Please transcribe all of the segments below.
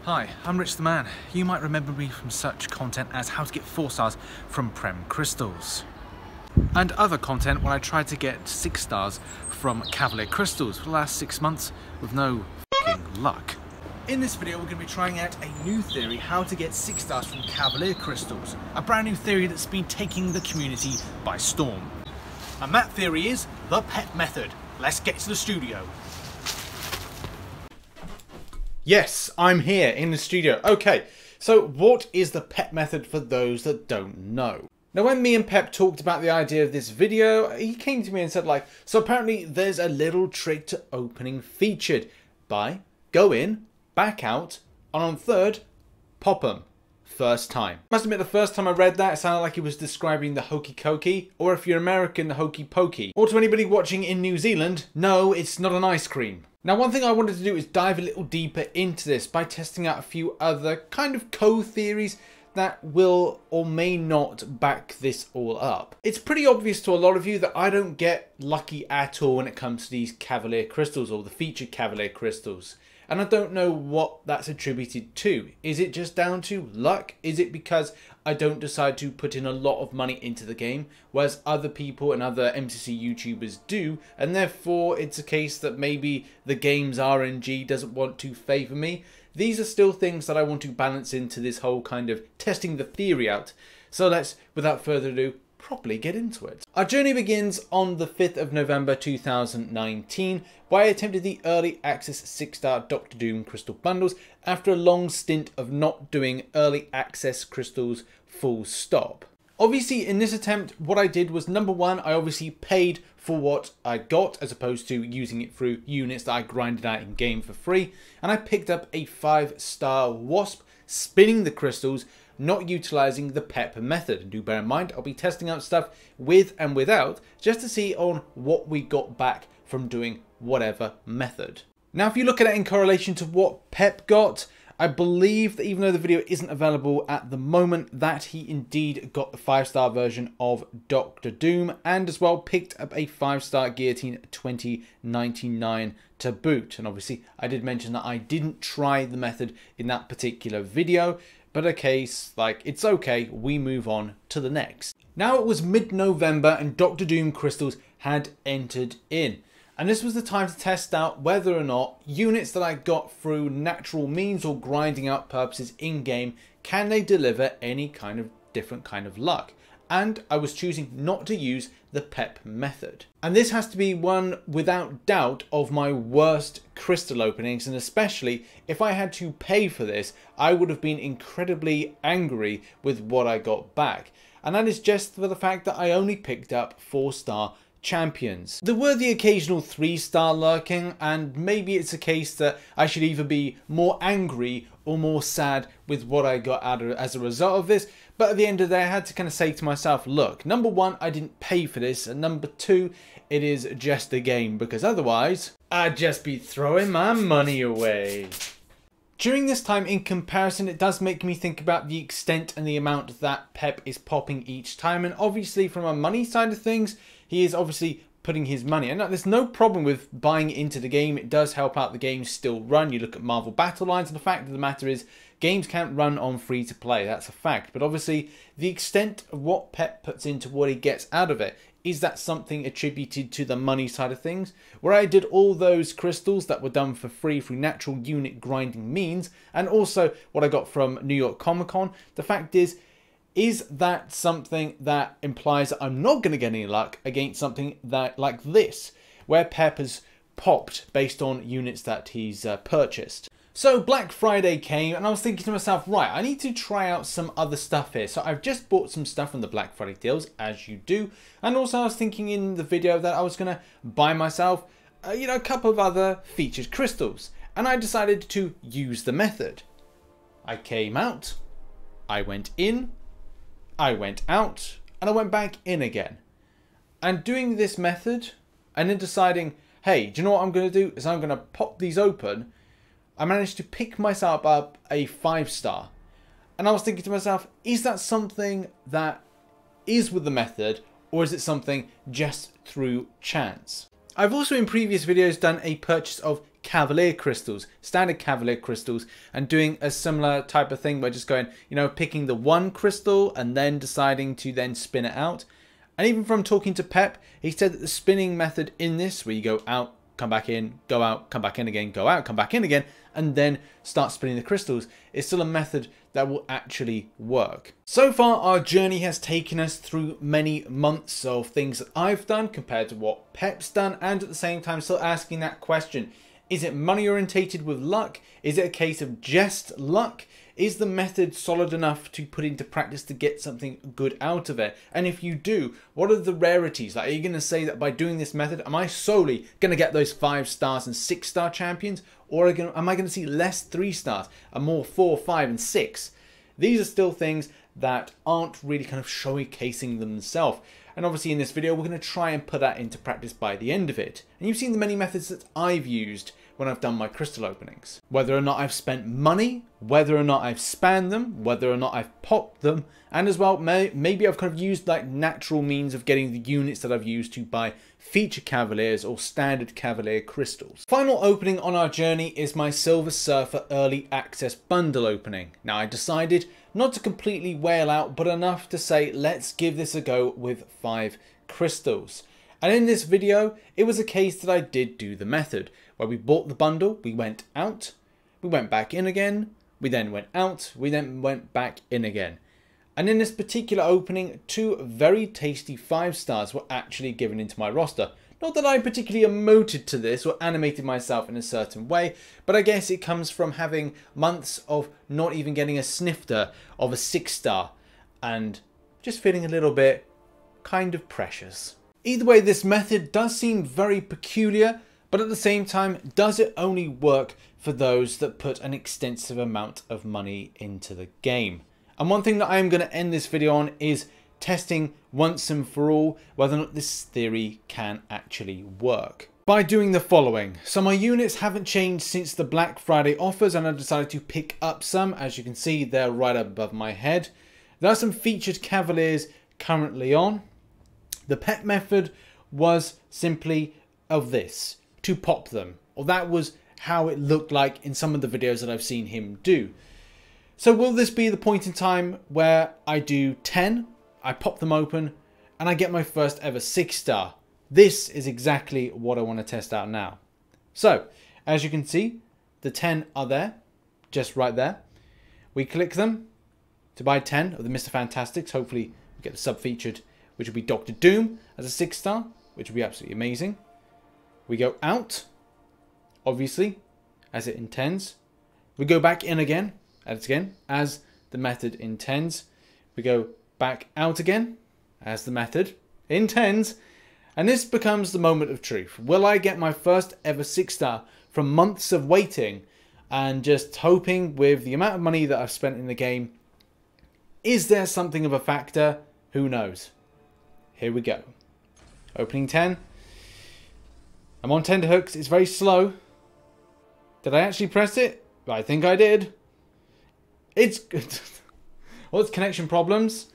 Hi, I'm RichTheMan. You might remember me from such content as how to get 4 stars from Prem crystals, and other content when I tried to get 6 stars from Cavalier crystals for the last 6 months with no f***ing luck. In this video we're going to be trying out a new theory how to get 6 stars from Cavalier crystals, a brand new theory that's been taking the community by storm. And that theory is the PEP method. Let's get to the studio. Yes, I'm here in the studio. Okay, so what is the PEP method for those that don't know? Now, when me and Pep talked about the idea of this video, he came to me and said so apparently there's a little trick to opening featured by go in, back out, and on third, pop 'em. First time. Must admit, the first time I read that, it sounded like he was describing the hokey cokey, or if you're American, the hokey pokey. Or to anybody watching in New Zealand, no, it's not an ice cream. Now, one thing I wanted to do is dive a little deeper into this by testing out a few other kind of co-theories that will or may not back this all up. It's pretty obvious to a lot of you that I don't get lucky at all when it comes to these Cavalier crystals or the featured Cavalier crystals. And I don't know what that's attributed to. Is it just down to luck? Is it because I don't decide to put in a lot of money into the game, whereas other people and other MCC YouTubers do, and therefore it's a case that maybe the game's RNG doesn't want to favour me? These are still things that I want to balance into this whole kind of testing the theory out. So let's, without further ado, properly get into it. Our journey begins on the 5th of November 2019, where I attempted the early access 6-star Dr. Doom crystal bundles after a long stint of not doing early access crystals full stop. Obviously, in this attempt, what I did was, number one, I obviously paid for what I got as opposed to using it through units that I grinded out in game for free, and I picked up a 5-star wasp, spinning the crystals, not utilizing the PEP method. And do bear in mind, I'll be testing out stuff with and without just to see on what we got back from doing whatever method. Now, if you look at it in correlation to what Pep got, I believe that even though the video isn't available at the moment, that he indeed got the 5-star version of Dr. Doom and as well picked up a 5-star Guillotine 2099 to boot. And obviously I did mention that I didn't try the method in that particular video, but a case it's okay, we move on to the next. Now it was mid-November and Dr. Doom crystals had entered in. And this was the time to test out whether or not units that I got through natural means or grinding out purposes in-game, can they deliver any kind of different kind of luck? And I was choosing not to use the PEP method. And this has to be one without doubt of my worst crystal openings, and especially if I had to pay for this, I would have been incredibly angry with what I got back. And that is just for the fact that I only picked up 4-star champions. There were the occasional 3-star lurking, and maybe it's a case that I should either be more angry or more sad with what I got out of as a result of this. But at the end of the day, I had to kind of say to myself, look, number one, I didn't pay for this, and number two, it is just a game, because otherwise I'd just be throwing my money away. During this time, in comparison, it does make me think about the extent and the amount that Pep is popping each time. And obviously from a money side of things, he is obviously putting his money. And there's no problem with buying into the game. It does help out the game still run. You look at Marvel Battle Lines, and the fact of the matter is games can't run on free to play. That's a fact. But obviously the extent of what Pep puts into what he gets out of it, is that something attributed to the money side of things? Where I did all those crystals that were done for free through natural unit grinding means, and also what I got from New York Comic Con, the fact is that something that implies that I'm not going to get any luck against something that like this, where Pep has popped based on units that he's purchased? So Black Friday came and I was thinking to myself, right, I need to try out some other stuff here. So I've just bought some stuff from the Black Friday deals, as you do. And also I was thinking in the video that I was going to buy myself, a couple of other featured crystals. And I decided to use the method. I came out, I went in, I went out, and I went back in again. And doing this method, and then deciding, hey, do you know what I'm going to do? Is I'm going to pop these open. I managed to pick myself up a 5-star. And I was thinking to myself, is that something that is with the method, or is it something just through chance? I've also in previous videos done a purchase of Cavalier crystals, standard Cavalier crystals, and doing a similar type of thing by just going, you know, picking the one crystal and then deciding to then spin it out. And even from talking to Pep, he said that the spinning method in this, where you go out, come back in, go out, come back in again, go out, come back in again, and then start spinning the crystals, is still a method that will actually work. So far, our journey has taken us through many months of things that I've done compared to what Pep's done, and at the same time still asking that question: is it money orientated with luck? Is it a case of just luck? Is the method solid enough to put into practice to get something good out of it? And if you do, what are the rarities? Like, are you going to say that by doing this method, am I solely going to get those 5 stars and 6 star champions? Or am I going to see less 3 stars and more 4, 5 and 6? These are still things that aren't really kind of showcasing themselves. And obviously in this video, we're going to try and put that into practice by the end of it. And you've seen the many methods that I've used when I've done my crystal openings. Whether or not I've spent money, whether or not I've spammed them, whether or not I've popped them, and as well, maybe I've kind of used like natural means of getting the units that I've used to buy feature Cavaliers or standard Cavalier crystals. Final opening on our journey is my Silver Surfer Early Access Bundle opening. Now, I decided not to completely whale out, but enough to say, let's give this a go with 5 crystals. And in this video, it was a case that I did do the method, where we bought the bundle, we went out, we went back in again, we then went out, we then went back in again. And in this particular opening, 2 very tasty 5 stars were actually given into my roster. Not that I particularly emoted to this or animated myself in a certain way, but I guess it comes from having months of not even getting a snifter of a 6 star and just feeling a little bit kind of precious. Either way, this method does seem very peculiar, but at the same time, does it only work for those that put an extensive amount of money into the game? And one thing that I am going to end this video on is testing once and for all whether or not this theory can actually work. By doing the following. So my units haven't changed since the Black Friday offers, and I decided to pick up some. As you can see, they're right above my head. There are some featured Cavaliers currently on. The Pep method was simply of this, to pop them, or that was how it looked like in some of the videos that I've seen him do. So will this be the point in time where I do 10, I pop them open, and I get my first ever 6 star? This is exactly what I want to test out now. So, as you can see, the 10 are there, just right there. We click them to buy 10 of the Mr. Fantastics. Hopefully we get the sub-featured, which will be Dr. Doom as a 6 star, which will be absolutely amazing. We go out, obviously, as it intends. We go back in again, as the method intends. We go back out again, as the method intends. And this becomes the moment of truth. Will I get my first ever 6 star from months of waiting and just hoping with the amount of money that I've spent in the game? Is there something of a factor? Who knows? Here we go. Opening 10. I'm on tenterhooks. It's very slow. Did I actually press it? I think I did. It's good. Well, it's connection problems.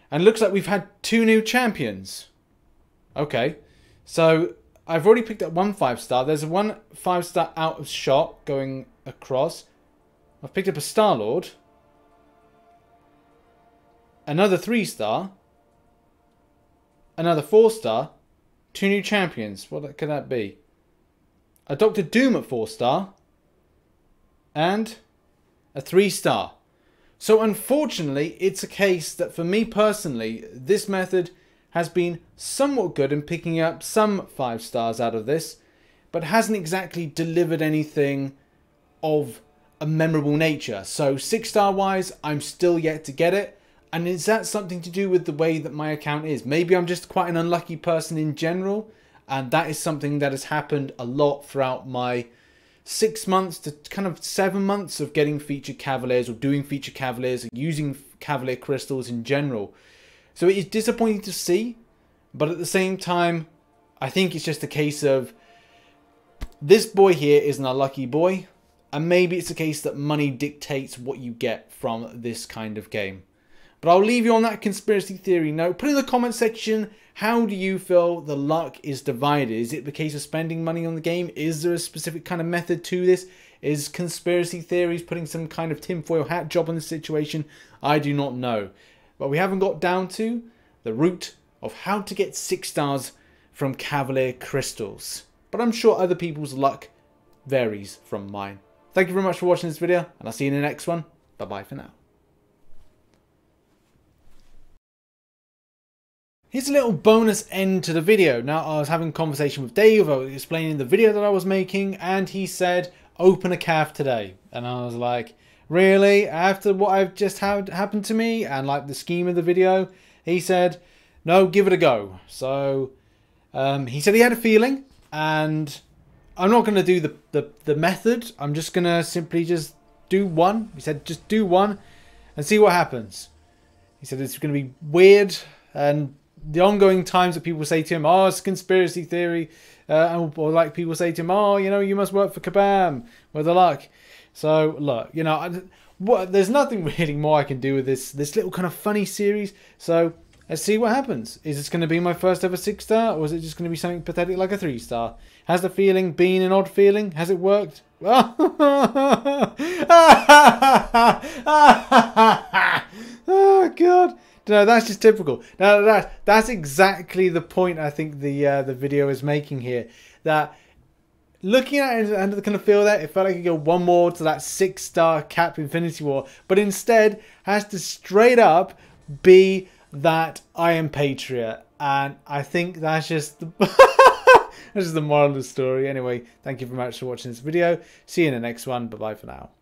And it looks like we've had 2 new champions. Okay. So, I've already picked up 1 5 star. There's a 1 5 star out of shot going across. I've picked up a Star-Lord. Another 3 star. Another 4 star. 2 new champions. What could that be? A Dr. Doom at 4 star. And a 3 star. So unfortunately, it's a case that for me personally, this method has been somewhat good in picking up some 5 stars out of this, but hasn't exactly delivered anything of a memorable nature. So 6 star wise, I'm still yet to get it. And is that something to do with the way that my account is? Maybe I'm just quite an unlucky person in general, and that is something that has happened a lot throughout my 6 months to kind of 7 months of getting featured Cavaliers or doing featured Cavaliers or using Cavalier crystals in general. So it is disappointing to see, but at the same time, I think it's just a case of this boy here is an unlucky boy, and maybe it's a case that money dictates what you get from this kind of game. But I'll leave you on that conspiracy theory note. Put in the comment section, how do you feel the luck is divided? Is it the case of spending money on the game? Is there a specific kind of method to this? Is conspiracy theories putting some kind of tinfoil hat job on the situation? I do not know. But we haven't got down to the root of how to get 6 stars from Cavalier crystals. But I'm sure other people's luck varies from mine. Thank you very much for watching this video, and I'll see you in the next one. Bye-bye for now. Here's a little bonus end to the video. Now, I was having a conversation with Dave, I was explaining the video that I was making, and he said, open a cav today. And I was like, really? After what I've just had happened to me, and like the scheme of the video? He said, no, give it a go. So, he said he had a feeling, and I'm not going to do the method. I'm just going to simply just do one. He said, just do one and see what happens. He said it's going to be weird, and the ongoing times that people say to him, oh, it's a conspiracy theory, or like people say to him, oh, you know, you must work for Kabam with the luck. So look, you know, there's nothing really more I can do with this little kind of funny series. So let's see what happens. Is this going to be my first ever 6-star, or is it just going to be something pathetic like a 3-star? Has the feeling been an odd feeling? Has it worked? Oh God. No, that's just typical. No, that's exactly the point I think the video is making here. That looking at it and kind of feel that it felt like it could go one more to that 6-star cap Infinity War, but instead has to straight up be that I am Patriot, and I think that's just the that's just the moral of the story. Anyway, thank you very much for watching this video. See you in the next one. Bye bye for now.